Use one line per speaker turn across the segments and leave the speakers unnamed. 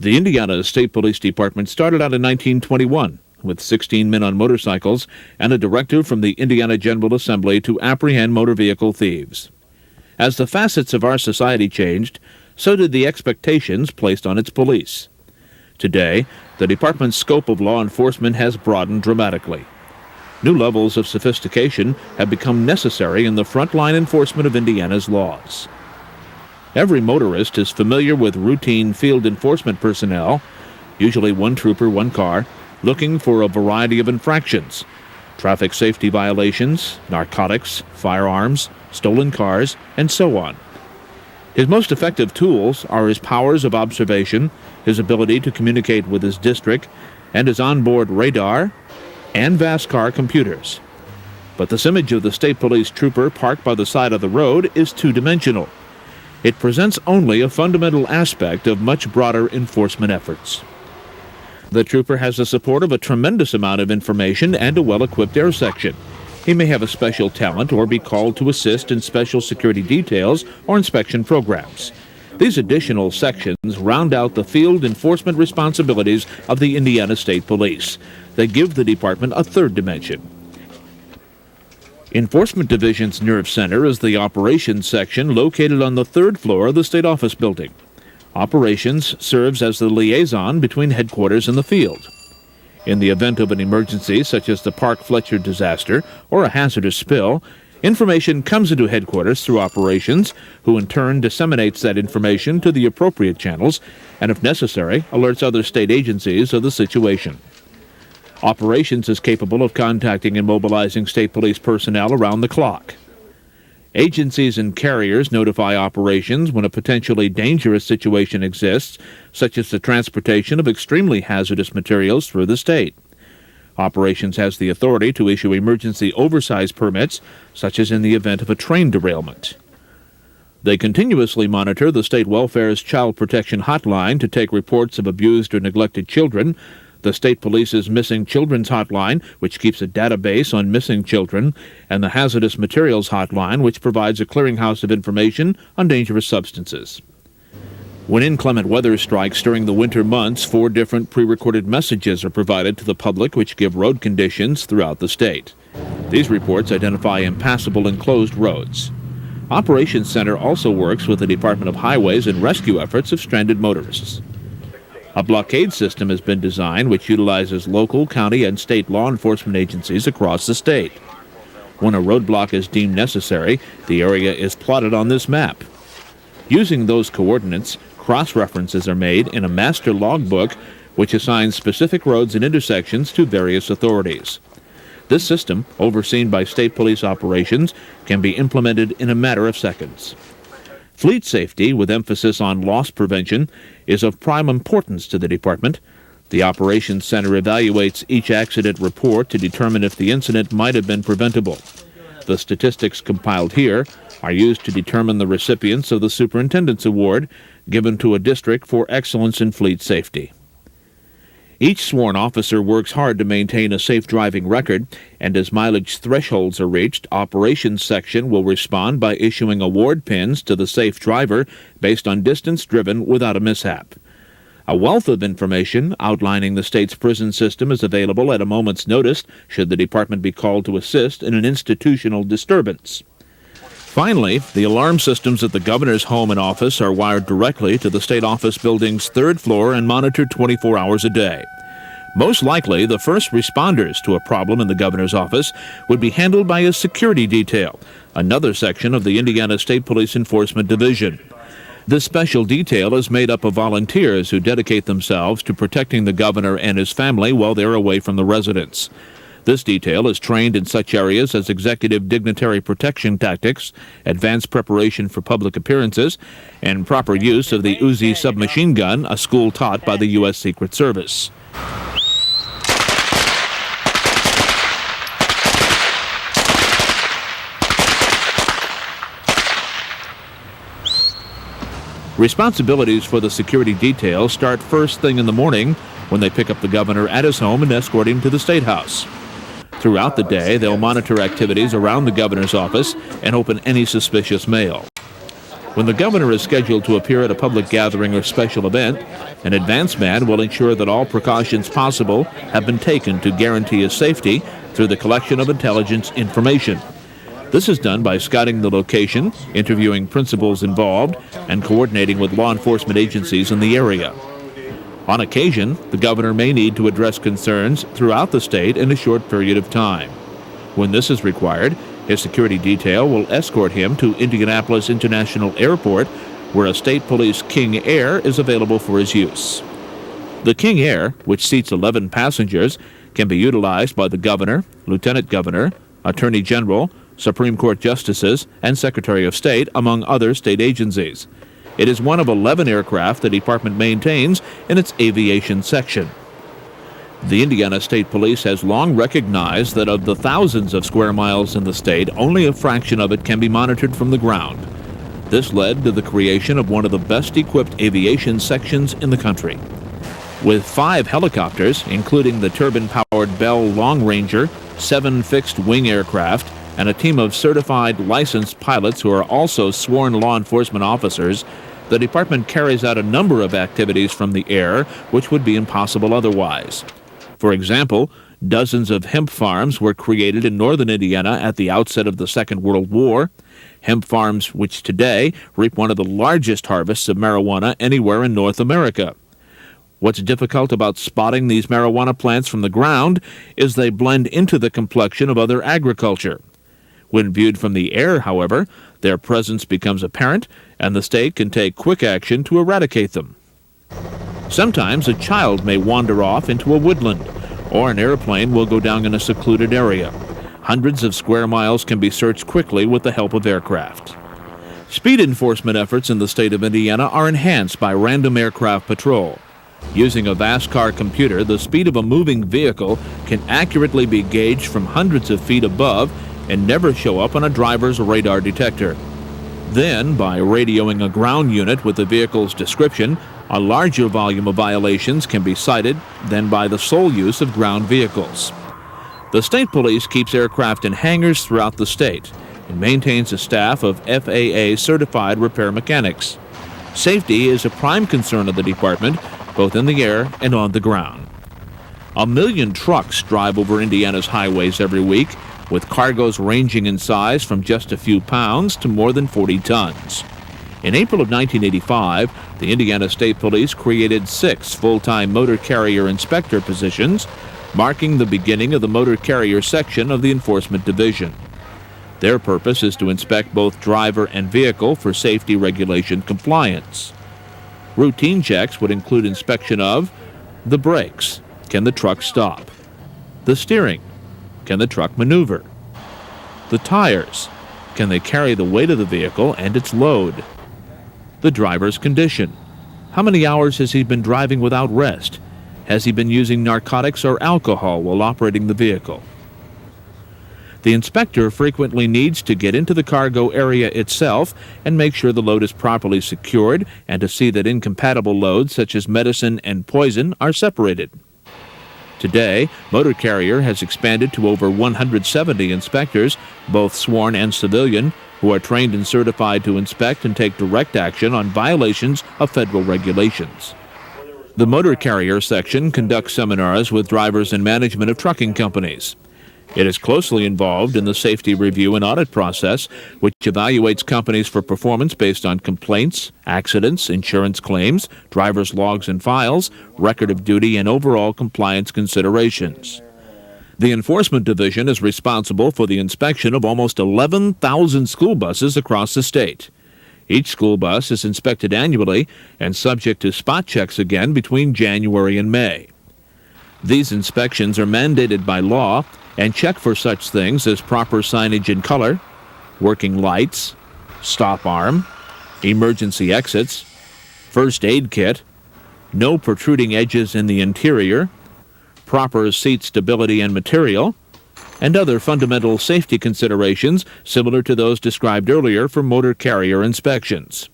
The Indiana State Police Department started out in 1921 with 16 men on motorcycles and a directive from the Indiana General Assembly to apprehend motor vehicle thieves. As the facets of our society changed, so did the expectations placed on its police. Today, the department's scope of law enforcement has broadened dramatically. New levels of sophistication have become necessary in the frontline enforcement of Indiana's laws. Every motorist is familiar with routine field enforcement personnel, usually one trooper, one car, looking for a variety of infractions: traffic safety violations, narcotics, firearms, stolen cars, and so on. His most effective tools are his powers of observation, his ability to communicate with his district, and his onboard radar and vast car computers. But this image of the state police trooper parked by the side of the road is two-dimensional. It presents only a fundamental aspect of much broader enforcement efforts. The trooper has the support of a tremendous amount of information and a well-equipped air section. He may have a special talent or be called to assist in special security details or inspection programs. These additional sections round out the field enforcement responsibilities of the Indiana State Police. They give the department a third dimension. Enforcement Division's nerve center is the Operations section located on the third floor of the State Office building. Operations serves as the liaison between headquarters and the field. In the event of an emergency such as the Park Fletcher disaster or a hazardous spill, information comes into headquarters through Operations, who in turn disseminates that information to the appropriate channels and, if necessary, alerts other state agencies of the situation. Operations is capable of contacting and mobilizing state police personnel around the clock. Agencies and carriers notify Operations when a potentially dangerous situation exists, such as the transportation of extremely hazardous materials through the state. Operations has the authority to issue emergency oversize permits, such as in the event of a train derailment. They continuously monitor the State Welfare's Child Protection Hotline to take reports of abused or neglected children, the State Police's Missing Children's Hotline, which keeps a database on missing children, and the Hazardous Materials Hotline, which provides a clearinghouse of information on dangerous substances. When inclement weather strikes during the winter months, 4 different pre-recorded messages are provided to the public which give road conditions throughout the state. These reports identify impassable and closed roads. Operations Center also works with the Department of Highways in rescue efforts of stranded motorists. A blockade system has been designed which utilizes local, county, and state law enforcement agencies across the state. When a roadblock is deemed necessary, the area is plotted on this map. Using those coordinates, cross-references are made in a master logbook which assigns specific roads and intersections to various authorities. This system, overseen by state police operations, can be implemented in a matter of seconds. Fleet safety, with emphasis on loss prevention, is of prime importance to the department. The Operations Center evaluates each accident report to determine if the incident might have been preventable. The statistics compiled here are used to determine the recipients of the Superintendent's Award given to a district for excellence in fleet safety. Each sworn officer works hard to maintain a safe driving record, and as mileage thresholds are reached, Operations Section will respond by issuing award pins to the safe driver based on distance driven without a mishap. A wealth of information outlining the state's prison system is available at a moment's notice should the department be called to assist in an institutional disturbance. Finally, the alarm systems at the governor's home and office are wired directly to the state office building's third floor and monitored 24 hours a day. Most likely, the first responders to a problem in the governor's office would be handled by a security detail, another section of the Indiana State Police Enforcement Division. This special detail is made up of volunteers who dedicate themselves to protecting the governor and his family while they're away from the residence. This detail is trained in such areas as executive dignitary protection tactics, advanced preparation for public appearances, and proper use of the Uzi submachine gun, a school taught by the U.S. Secret Service. Responsibilities for the security detail start first thing in the morning when they pick up the governor at his home and escort him to the State House. Throughout the day, they'll monitor activities around the governor's office and open any suspicious mail. When the governor is scheduled to appear at a public gathering or special event, An advance man will ensure that all precautions possible have been taken to guarantee his safety through the collection of intelligence information. This is done by scouting the location, interviewing principals involved, and coordinating with law enforcement agencies in the area. On occasion, the governor may need to address concerns throughout the state in a short period of time. When this is required, his security detail will escort him to Indianapolis International Airport, where a state police King Air is available for his use. The King Air, which seats 11 passengers, can be utilized by the governor, lieutenant governor, attorney general, Supreme Court justices, and Secretary of State, among other state agencies. It is one of 11 aircraft the department maintains in its aviation section. The Indiana State Police has long recognized that of the thousands of square miles in the state, only a fraction of it can be monitored from the ground. This led to the creation of one of the best-equipped aviation sections in the country. With 5 helicopters, including the turbine-powered Bell Long Ranger, 7 fixed-wing aircraft, and a team of certified, licensed pilots who are also sworn law enforcement officers, the department carries out a number of activities from the air which would be impossible otherwise. For example, dozens of hemp farms were created in northern Indiana at the outset of the Second World War. Hemp farms which today reap one of the largest harvests of marijuana anywhere in North America. What's difficult about spotting these marijuana plants from the ground is they blend into the complexion of other agriculture. When viewed from the air, however, their presence becomes apparent, and the state can take quick action to eradicate them. Sometimes a child may wander off into a woodland, or an airplane will go down in a secluded area. Hundreds of square miles can be searched quickly with the help of aircraft. Speed enforcement efforts in the state of Indiana are enhanced by random aircraft patrol. Using a VASCAR computer, the speed of a moving vehicle can accurately be gauged from hundreds of feet above and never show up on a driver's radar detector. Then, by radioing a ground unit with the vehicle's description, a larger volume of violations can be cited than by the sole use of ground vehicles. The state police keeps aircraft in hangars throughout the state and maintains a staff of FAA-certified repair mechanics. Safety is a prime concern of the department, both in the air and on the ground. 1 million trucks drive over Indiana's highways every week, with cargoes ranging in size from just a few pounds to more than 40 tons. In April of 1985, the Indiana State Police created 6 full-time motor carrier inspector positions, marking the beginning of the motor carrier section of the Enforcement Division. Their purpose is to inspect both driver and vehicle for safety regulation compliance. Routine checks would include inspection of the brakes. Can the truck stop? The steering. Can the truck maneuver? The tires. Can they carry the weight of the vehicle and its load? The driver's condition. How many hours has he been driving without rest? Has he been using narcotics or alcohol while operating the vehicle? The inspector frequently needs to get into the cargo area itself and make sure the load is properly secured and to see that incompatible loads such as medicine and poison are separated. Today, motor carrier has expanded to over 170 inspectors, both sworn and civilian, who are trained and certified to inspect and take direct action on violations of federal regulations. The motor carrier section conducts seminars with drivers and management of trucking companies. It is closely involved in the safety review and audit process, which evaluates companies for performance based on complaints, accidents, insurance claims, driver's logs and files, record of duty, and overall compliance considerations. The Enforcement Division is responsible for the inspection of almost 11,000 school buses across the state. Each school bus is inspected annually and subject to spot checks again between January and May. These inspections are mandated by law and check for such things as proper signage and color, working lights, stop arm, emergency exits, first aid kit, no protruding edges in the interior, proper seat stability and material, and other fundamental safety considerations similar to those described earlier for motor carrier inspections.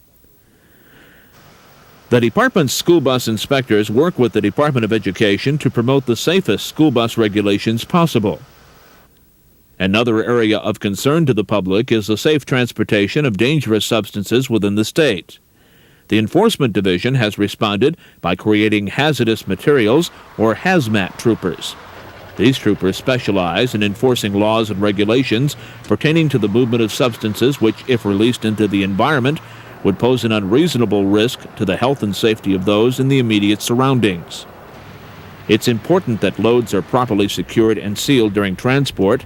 The department's school bus inspectors work with the Department of Education to promote the safest school bus regulations possible. Another area of concern to the public is the safe transportation of dangerous substances within the state. The Enforcement Division has responded by creating hazardous materials or hazmat troopers. These troopers specialize in enforcing laws and regulations pertaining to the movement of substances which, if released into the environment, would pose an unreasonable risk to the health and safety of those in the immediate surroundings. It's important that loads are properly secured and sealed during transport,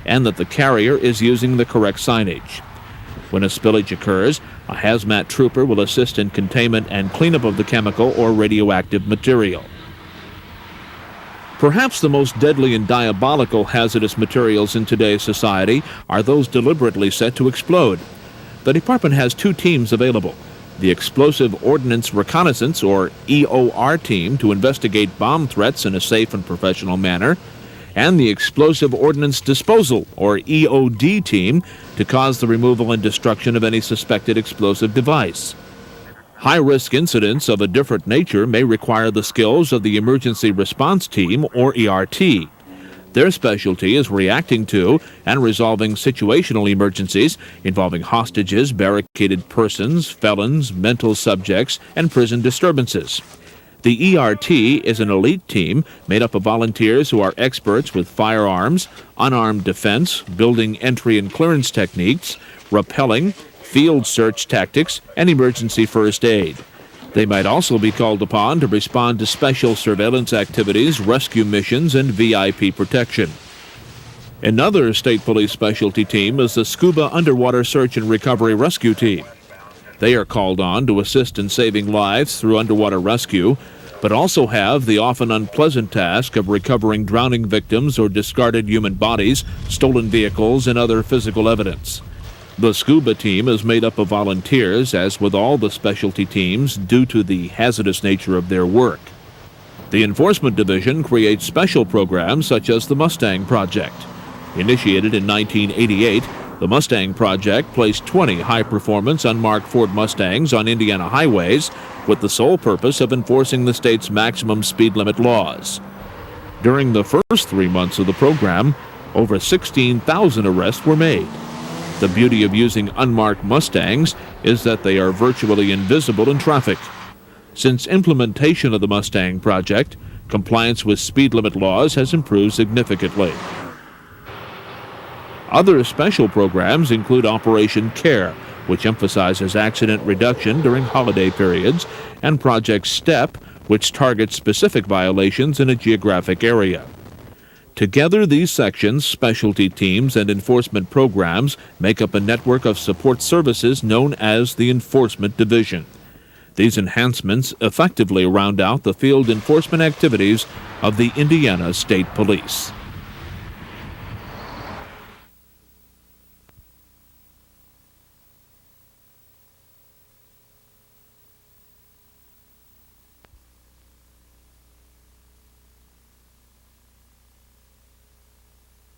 and that the carrier is using the correct signage. When a spillage occurs, a hazmat trooper will assist in containment and cleanup of the chemical or radioactive material. Perhaps the most deadly and diabolical hazardous materials in today's society are those deliberately set to explode. The department has two teams available: the Explosive Ordnance Reconnaissance, or EOR team, to investigate bomb threats in a safe and professional manner, and the Explosive Ordnance Disposal, or EOD team, to cause the removal and destruction of any suspected explosive device. High-risk incidents of a different nature may require the skills of the Emergency Response Team, or ERT. Their specialty is reacting to and resolving situational emergencies involving hostages, barricaded persons, felons, mental subjects, and prison disturbances. The ERT is an elite team made up of volunteers who are experts with firearms, unarmed defense, building entry and clearance techniques, rappelling, field search tactics, and emergency first aid. They might also be called upon to respond to special surveillance activities, rescue missions, and VIP protection. Another state police specialty team is the Scuba Underwater Search and Recovery Rescue Team. They are called on to assist in saving lives through underwater rescue, but also have the often unpleasant task of recovering drowning victims or discarded human bodies, stolen vehicles, and other physical evidence. The scuba team is made up of volunteers, as with all the specialty teams, due to the hazardous nature of their work. The Enforcement Division creates special programs such as the Mustang Project. Initiated in 1988, the Mustang Project placed 20 high-performance unmarked Ford Mustangs on Indiana highways with the sole purpose of enforcing the state's maximum speed limit laws. During the first 3 months of the program, over 16,000 arrests were made. The beauty of using unmarked Mustangs is that they are virtually invisible in traffic. Since implementation of the Mustang Project, compliance with speed limit laws has improved significantly. Other special programs include Operation CARE, which emphasizes accident reduction during holiday periods, and Project STEP, which targets specific violations in a geographic area. Together, these sections, specialty teams, and enforcement programs make up a network of support services known as the Enforcement Division. These enhancements effectively round out the field enforcement activities of the Indiana State Police.